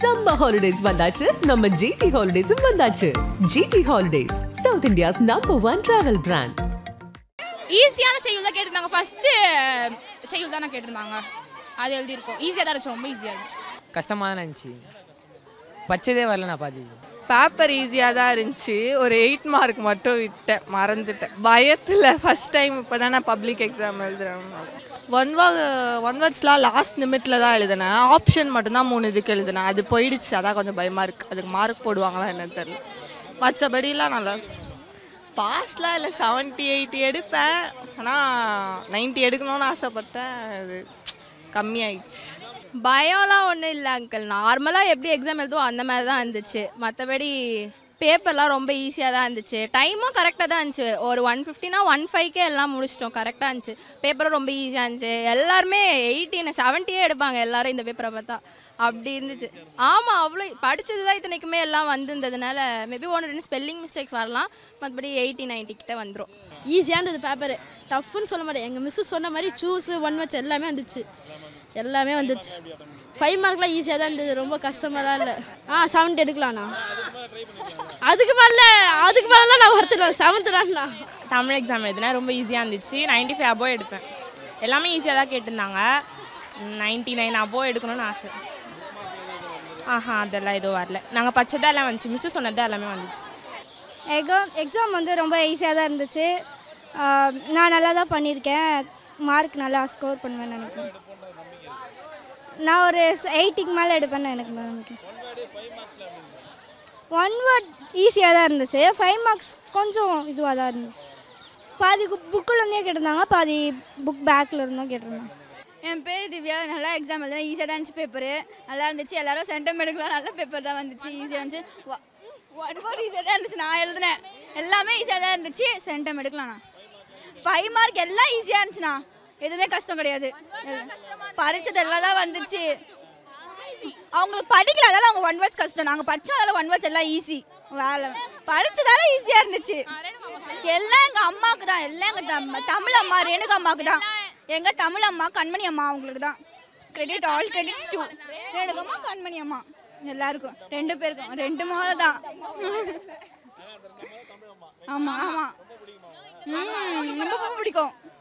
Summer holidays வந்தாச்சு நம்ம GT Holidays வந்தாச்சு. GT Holidays, South India's #1 travel brand. ஈஸியான செய்யுள் தான் கேட்டிருந்தாங்க. ஃபர்ஸ்ட் செய்யுள் தான் கேட்டிருந்தாங்க. அது எழுதியிருக்கோம். ஈஸியாக தான் இருந்துச்சு, ரொம்ப ஈஸியாக இருந்துச்சு. கஷ்டமாக தான் இருந்துச்சு, பச்சதே வரல. நான் பாதி பேப்பர் ஈஸியாக தான் இருந்துச்சு. ஒரு 8 மார்க் மட்டும் விட்டேன், மறந்துட்டேன் பயத்தில். ஃபஸ்ட் டைம் இப்போ தான் நான் பப்ளிக் எக்ஸாம் எழுதுறேன். ஒன் வேர்ட்ஸ்லாம் லாஸ்ட் நிமிட்டில் தான் எழுதினேன். ஆப்ஷன் மட்டும்தான் 3 இதுக்கு எழுதினேன். அது போயிடுச்சு, அதான் கொஞ்சம் பயமாக இருக்குது. அதுக்கு மார்க் போடுவாங்களா என்னன்னு தெரியல. மற்றபடிலாம் நல்லா பாஸ்லாம் இல்லை, 70 80 எடுப்பேன். ஆனால் 90 எடுக்கணும்னு ஆசைப்பட்டேன், அது கம்மியாயிடுச்சு. பயம்லாம் ஒன்றும் இல்லை அங்கிள். நார்மலாக எப்படி எக்ஸாம் எழுதுவோம் அந்த மாதிரி தான் இருந்துச்சு. மற்றபடி பேப்பர்லாம் ரொம்ப ஈஸியாக தான் இருந்துச்சு. டைமும் கரெக்டாக தான் இருந்துச்சு. ஒரு 150னா 1:05 எல்லாம் முடிச்சிட்டோம். கரெக்டாக இருந்துச்சு. பேப்பரும் ரொம்ப ஈஸியாக இருந்துச்சு. எல்லாருமே 80 70 எடுப்பாங்க எல்லாரும் இந்த பேப்பரை பார்த்தா. அப்படி இருந்துச்சு. ஆமாம், அவ்வளோ படித்தது தான் இத்தனைக்குமே எல்லாம் வந்திருந்ததுனால மேபி 1-2 ஸ்பெல்லிங் மிஸ்டேக்ஸ் வரலாம். மற்றபடி 80 90 கிட்ட வந்துடும். ஈஸியாக இருந்தது பேப்பரு. டஃப்னு சொல்ல மாட்டேன். எங்கள் மிஸ்ஸு சொன்ன மாதிரி சூஸு 1 வேர்ட்ஸ் எல்லாமே வந்துச்சு. எல்லாமே வந்துடுச்சு. 5 மார்க்லாம் ஈஸியாக தான் இருந்தது, ரொம்ப கஷ்டமாலாம் இல்லை. 7 எடுக்கலாண்ணா. அதுக்கு மேலே நான் வருத்துறேன். 7th தான்ண்ணா. தமிழ் எக்ஸாம் எழுதுனேன், ரொம்ப ஈஸியாக இருந்துச்சு. 95 அபோவ் எடுப்பேன். எல்லாமே ஈஸியாக தான் கேட்டிருந்தாங்க. 99 அபோவ் எடுக்கணும்னு ஆசை. அதெல்லாம் எதுவும் வரல. நாங்கள் பச்சை எல்லாம் வந்துச்சு, மிஸ்ஸு சொன்னது எல்லாமே வந்துச்சு. எக்ஸாம் வந்து ரொம்ப ஈஸியாக தான் இருந்துச்சு. நான் நல்லா தான் பண்ணியிருக்கேன். மார்க் நல்லா ஸ்கோர் பண்ணுவேன்னு நினைக்கிறேன். நான் ஒரு 80க்கு மேலே எடுப்பேன்னு எனக்கு நினைக்கிறேன். 1 வேர்ட் ஈஸியாக தான் இருந்துச்சு. 5 மார்க்ஸ் கொஞ்சம் இதுவாக தான் இருந்துச்சு. பாதி புக்கில் கேட்டிருந்தாங்க, பாதி புக் பேக்கில் இருந்தும் கேட்டிருந்தாங்க. என் பேர் திவ்யா. நல்லா எக்ஸாம் எழுதுனா ஈஸியாக தான் இருந்துச்சு. பேப்பரு நல்லா இருந்துச்சு. எல்லோரும் சென்டமெண்ட்டுக்குலாம் நல்ல பேப்பர் தான் வந்துச்சு. ஈஸியாக இருந்துச்சு. 1 வேர்ட் ஈஸியாக தான் இருந்துச்சு. நான் எழுதுனேன் எல்லாமே ஈஸியாக தான் இருந்துச்சு. சென்டமெண்ட்டுக்குலாம்ண்ணா 5 மார்க் எல்லாம் ஈஸியாக இருந்துச்சுண்ணா. எதுவுமே கஷ்டம் கிடையாது. பரிச்சது எல்லாம் தான் வந்துச்சு. அவங்களுக்கு படிக்கல, அதெல்லாம் அவங்க 1 வேர்ட்ஸ் கஷ்டம். நாங்கள் படித்தோம் 1 வேர்ட்ஸ் எல்லாம் ஈஸி. வேலை படித்ததால ஈஸியாக இருந்துச்சு. எல்லாம் எங்கள் அம்மாவுக்கு தான். எல்லாம் எங்கள் தமிழ் அம்மா ரேணுகா அம்மாவுக்கு தான். எங்கள் தமிழ் அம்மா கண்மணி அம்மா அவங்களுக்கு தான் credit. All credits to Renuka அம்மா கண்மணி அம்மா எல்லாருக்கும் 2 பேருக்கும் 2 மாலை தான். ஆமாம் ஆமாம் ரொம்ப பிடிக்கும்.